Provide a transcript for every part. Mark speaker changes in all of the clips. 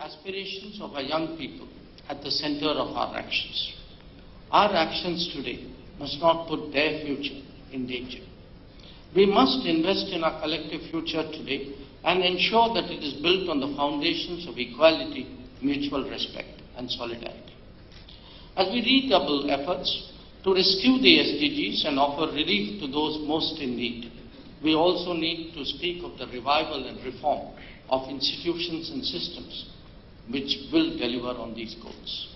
Speaker 1: aspirations of our young people at the center of our actions. Our actions today must not put their future in danger. We must invest in our collective future today and ensure that it is built on the foundations of equality, mutual respect and solidarity. As we redouble efforts to rescue the SDGs and offer relief to those most in need, we also need to speak of the revival and reform of institutions and systems which will deliver on these goals.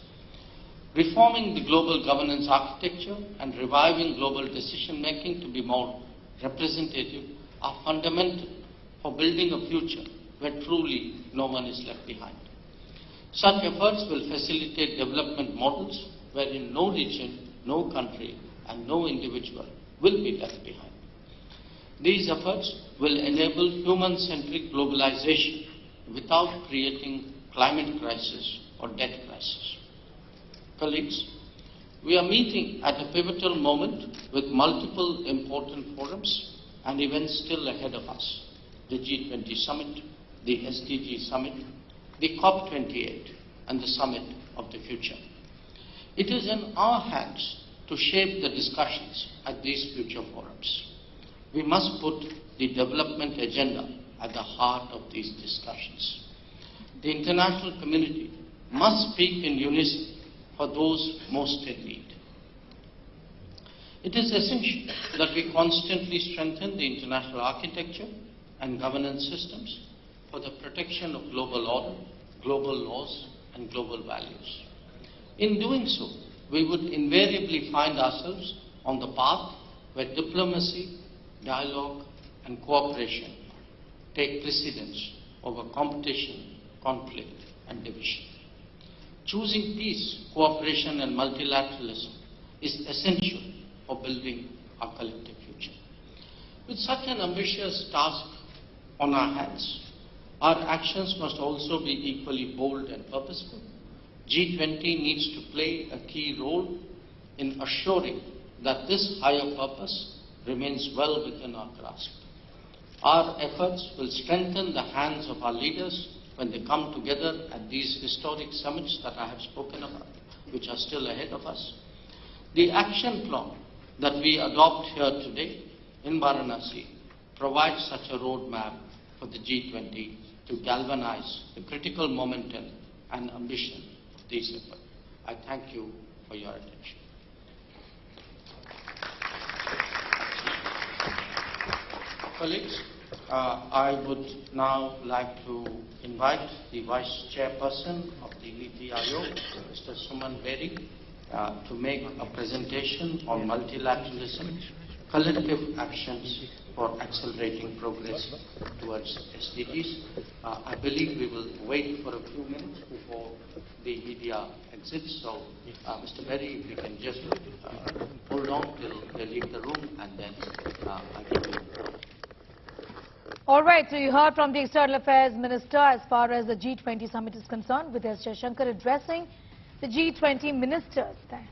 Speaker 1: Reforming the global governance architecture and reviving global decision-making to be more representative are fundamental for building a future where truly no one is left behind. Such efforts will facilitate development models wherein no region, no country and no individual will be left behind. These efforts will enable human-centric globalization without creating climate crisis or debt crisis. Colleagues, we are meeting at a pivotal moment with multiple important forums and events still ahead of us. The G20 Summit, the SDG Summit, the COP28 and the Summit of the Future. It is in our hands to shape the discussions at these future forums. We must put the development agenda at the heart of these discussions. The international community must speak in unison for those most in need. It is essential that we constantly strengthen the international architecture and governance systems for the protection of global order, global laws, and global values. In doing so, we would invariably find ourselves on the path where diplomacy, dialogue, and cooperation take precedence over competition, conflict, and division. Choosing peace, cooperation, and multilateralism is essential for building our collective future. With such an ambitious task on our hands, our actions must also be equally bold and purposeful. G20 needs to play a key role in assuring that this higher purpose remains well within our grasp. Our efforts will strengthen the hands of our leaders when they come together at these historic summits that I have spoken about, which are still ahead of us. The action plan that we adopt here today in Varanasi provides such a roadmap for the G20 to galvanize the critical momentum and ambition of these efforts. I thank you for your attention. Colleagues, I would now like to invite the Vice Chairperson of the NITI Aayog, Mr. Suman Beri, to make a presentation on multilateralism, collective actions for accelerating progress towards SDGs. I believe we will wait for a few minutes before the media exits. So, Mr. Beri, if you can just hold on till they leave the room, and then I give you.
Speaker 2: All right, so you heard from the External Affairs Minister as far as the G20 summit is concerned, with Jaishankar addressing the G20 ministers there.